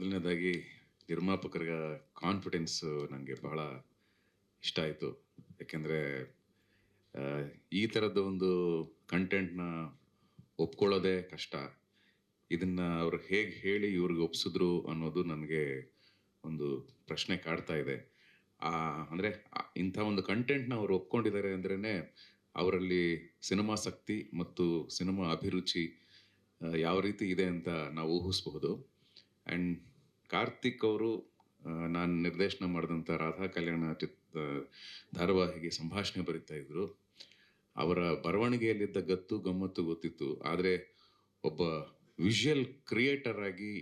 ಮೊದಲನೇದಾಗಿ ನಿರ್ಮಾಪಕರ ಕಾನ್ಫಿಡೆನ್ಸ್ ನನಗೆ ಬಹಳ ಇಷ್ಟ ಆಯಿತು. ಯಾಕೆಂದರೆ ಈ ಥರದ ಒಂದು ಕಂಟೆಂಟ್ನ ಒಪ್ಕೊಳ್ಳೋದೇ ಕಷ್ಟ. ಇದನ್ನು ಅವ್ರು ಹೇಗೆ ಹೇಳಿ ಇವ್ರಿಗೆ ಒಪ್ಸಿದ್ರು ಅನ್ನೋದು ನನಗೆ ಒಂದು ಪ್ರಶ್ನೆ ಕಾಡ್ತಾ ಇದೆ. ಅಂದರೆ ಇಂಥ ಒಂದು ಕಂಟೆಂಟ್ನ ಅವ್ರು ಒಪ್ಕೊಂಡಿದ್ದಾರೆ ಅಂದ್ರೇ ಅವರಲ್ಲಿ ಸಿನಿಮಾಸಕ್ತಿ ಮತ್ತು ಸಿನಿಮಾ ಅಭಿರುಚಿ ಯಾವ ರೀತಿ ಇದೆ ಅಂತ ನಾವು ಊಹಿಸಬಹುದು. ಆ್ಯಂಡ್ ಕಾರ್ತಿಕ್ ಅವರು ನಾನು ನಿರ್ದೇಶನ ಮಾಡಿದಂಥ ರಾಧಾ ಕಲ್ಯಾಣ ಧಾರಾವಾಹಿಗೆ ಸಂಭಾಷಣೆ ಬರೀತಾ ಇದ್ರು. ಅವರ ಬರವಣಿಗೆಯಲ್ಲಿದ್ದ ಗತ್ತು ಗಮ್ಮತ್ತು ಗೊತ್ತಿತ್ತು. ಆದರೆ ಒಬ್ಬ ವಿಷುವಲ್ ಕ್ರಿಯೇಟರ್ ಆಗಿ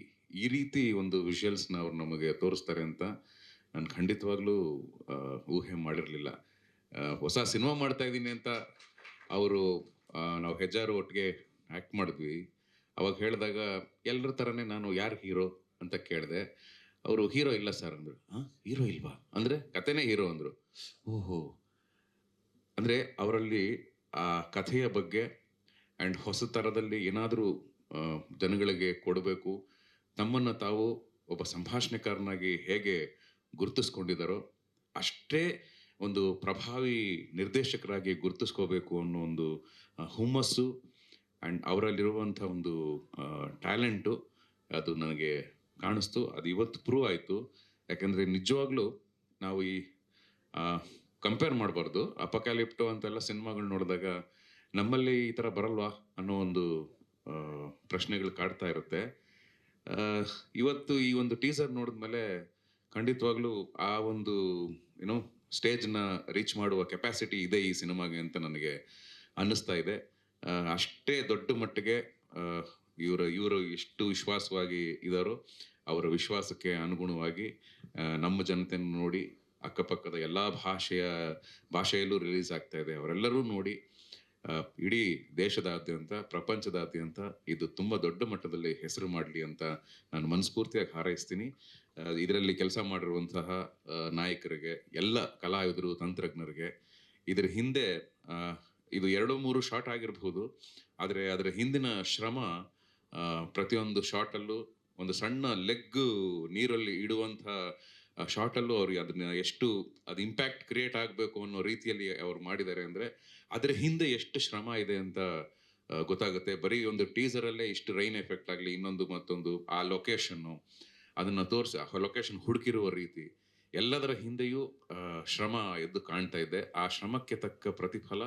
ಈ ರೀತಿ ಒಂದು ವಿಷುವಲ್ಸ್ನ ಅವ್ರು ನಮಗೆ ತೋರಿಸ್ತಾರೆ ಅಂತ ನಾನು ಖಂಡಿತವಾಗ್ಲೂ ಊಹೆ ಮಾಡಿರಲಿಲ್ಲ. ಹೊಸ ಸಿನಿಮಾ ಮಾಡ್ತಾ ಇದ್ದೀನಿ ಅಂತ ಅವರು ನಾವು ಹೆಜ್ಜಾರು ಒಟ್ಟಿಗೆ ಆ್ಯಕ್ಟ್ ಮಾಡಿದ್ವಿ. ಅವಾಗ ಹೇಳಿದಾಗ ಎಲ್ಲರ ಥರನೇ ನಾನು ಯಾರು ಹೀರೋ ಅಂತ ಕೇಳಿದೆ. ಅವರು ಹೀರೋ ಇಲ್ಲ ಸರ್ ಅಂದರು. ಹೀರೋ ಇಲ್ವಾ ಅಂದರೆ ಕಥೆನೇ ಹೀರೋ ಅಂದರು. ಓಹೋ, ಅಂದರೆ ಅವರಲ್ಲಿ ಆ ಕಥೆಯ ಬಗ್ಗೆ ಆ್ಯಂಡ್ ಹೊಸ ಥರದಲ್ಲಿ ಏನಾದರೂ ಜನಗಳಿಗೆ ಕೊಡಬೇಕು, ತಮ್ಮನ್ನು ತಾವು ಒಬ್ಬ ಸಂಭಾಷಣೆಕಾರನಾಗಿ ಹೇಗೆ ಗುರುತಿಸ್ಕೊಂಡಿದ್ದಾರೋ ಅಷ್ಟೇ ಒಂದು ಪ್ರಭಾವಿ ನಿರ್ದೇಶಕರಾಗಿ ಗುರುತಿಸ್ಕೋಬೇಕು ಅನ್ನೋ ಒಂದು ಹುಮ್ಮಸ್ಸು ಆ್ಯಂಡ್ ಅವರಲ್ಲಿರುವಂಥ ಒಂದು ಟ್ಯಾಲೆಂಟು ಅದು ನನಗೆ ಕಾಣಿಸ್ತು. ಅದು ಇವತ್ತು ಪ್ರೂವ್ ಆಯಿತು. ಯಾಕೆಂದರೆ ನಿಜವಾಗ್ಲೂ ನಾವು ಈ ಕಂಪೇರ್ ಮಾಡಬಾರ್ದು. ಅಪಕ್ಯಾಲಿಪ್ಟೋ ಅಂತೆಲ್ಲ ಸಿನಿಮಾಗಳು ನೋಡಿದಾಗ ನಮ್ಮಲ್ಲಿ ಈ ಥರ ಬರಲ್ವಾ ಅನ್ನೋ ಒಂದು ಪ್ರಶ್ನೆಗಳು ಕಾಡ್ತಾ ಇರುತ್ತೆ. ಇವತ್ತು ಈ ಒಂದು ಟೀಸರ್ ನೋಡಿದ್ಮೇಲೆ ಖಂಡಿತವಾಗ್ಲೂ ಆ ಒಂದು ಏನೋ ಸ್ಟೇಜ್ನ ರೀಚ್ ಮಾಡುವ ಕೆಪಾಸಿಟಿ ಇದೆ ಈ ಸಿನಿಮಾಗೆ ಅಂತ ನನಗೆ ಅನ್ನಿಸ್ತಾ ಇದೆ. ಅಷ್ಟೇ ದೊಡ್ಡ ಮಟ್ಟಿಗೆ ಇವರು ಎಷ್ಟು ವಿಶ್ವಾಸವಾಗಿ ಇದ್ದಾರೋ ಅವರ ವಿಶ್ವಾಸಕ್ಕೆ ಅನುಗುಣವಾಗಿ ನಮ್ಮ ಜನತೆಯನ್ನು ನೋಡಿ ಅಕ್ಕಪಕ್ಕದ ಎಲ್ಲ ಭಾಷೆಯಲ್ಲೂ ರಿಲೀಸ್ ಆಗ್ತಾ ಇದೆ. ಅವರೆಲ್ಲರೂ ನೋಡಿ ಇಡೀ ದೇಶದಾದ್ಯಂತ ಪ್ರಪಂಚದಾದ್ಯಂತ ಇದು ತುಂಬ ದೊಡ್ಡ ಮಟ್ಟದಲ್ಲಿ ಹೆಸರು ಮಾಡಲಿ ಅಂತ ನಾನು ಮನಸ್ಫೂರ್ತಿಯಾಗಿ ಹಾರೈಸ್ತೀನಿ. ಇದರಲ್ಲಿ ಕೆಲಸ ಮಾಡಿರುವಂತಹ ನಾಯಕರಿಗೆ, ಎಲ್ಲ ಕಲಾವಿದರು, ತಂತ್ರಜ್ಞರಿಗೆ, ಇದರ ಹಿಂದೆ ಇದು 2-3 ಶಾಟ್ ಆಗಿರಬಹುದು, ಆದರೆ ಅದರ ಹಿಂದಿನ ಶ್ರಮ ಪ್ರತಿಯೊಂದು ಶಾಟಲ್ಲೂ ಒಂದು ಸಣ್ಣ ಲೆಗ್ ನೀರಲ್ಲಿ ಇಡುವಂಥ ಶಾಟಲ್ಲೂ ಅವ್ರಿಗೆ ಅದನ್ನ ಎಷ್ಟು ಅದು ಇಂಪ್ಯಾಕ್ಟ್ ಕ್ರಿಯೇಟ್ ಆಗಬೇಕು ಅನ್ನೋ ರೀತಿಯಲ್ಲಿ ಅವ್ರು ಮಾಡಿದ್ದಾರೆ ಅಂದರೆ ಅದರ ಹಿಂದೆ ಎಷ್ಟು ಶ್ರಮ ಇದೆ ಅಂತ ಗೊತ್ತಾಗುತ್ತೆ. ಬರೀ ಒಂದು ಟೀಸರಲ್ಲೇ ಇಷ್ಟು ರೈನ್ ಎಫೆಕ್ಟ್ ಆಗಲಿ, ಇನ್ನೊಂದು ಮತ್ತೊಂದು, ಆ ಲೊಕೇಶನ್ನು ಅದನ್ನು ತೋರಿಸಿ ಆ ಲೊಕೇಶನ್ ಹುಡುಕಿರುವ ರೀತಿ ಎಲ್ಲದರ ಹಿಂದೆಯೂ ಶ್ರಮ ಎದ್ದು ಕಾಣ್ತಾ ಇದೆ. ಆ ಶ್ರಮಕ್ಕೆ ತಕ್ಕ ಪ್ರತಿಫಲ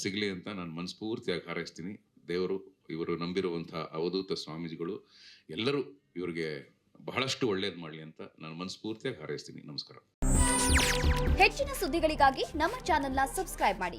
ಸಿಗಲಿ ಅಂತ ನಾನು ಮನಸ್ಫೂರ್ತಿಯಾಗಿ ಹಾರೈಸ್ತೀನಿ. ದೇವರು, ಇವರು ನಂಬಿರುವಂಥ ಅವಧೂತ ಸ್ವಾಮೀಜಿಗಳು ಎಲ್ಲರೂ ಇವ್ರಿಗೆ ಬಹಳಷ್ಟು ಒಳ್ಳೇದು ಮಾಡಲಿ ಅಂತ ನಾನು ಮನಸ್ಫೂರ್ತಿಯಾಗಿ ಹಾರೈಸ್ತೀನಿ. ನಮಸ್ಕಾರ. ಹೆಚ್ಚಿನ ಸುದ್ದಿಗಳಿಗಾಗಿ ನಮ್ಮ ಚಾನೆಲ್ನ ಸಬ್ಸ್ಕ್ರೈಬ್ ಮಾಡಿ,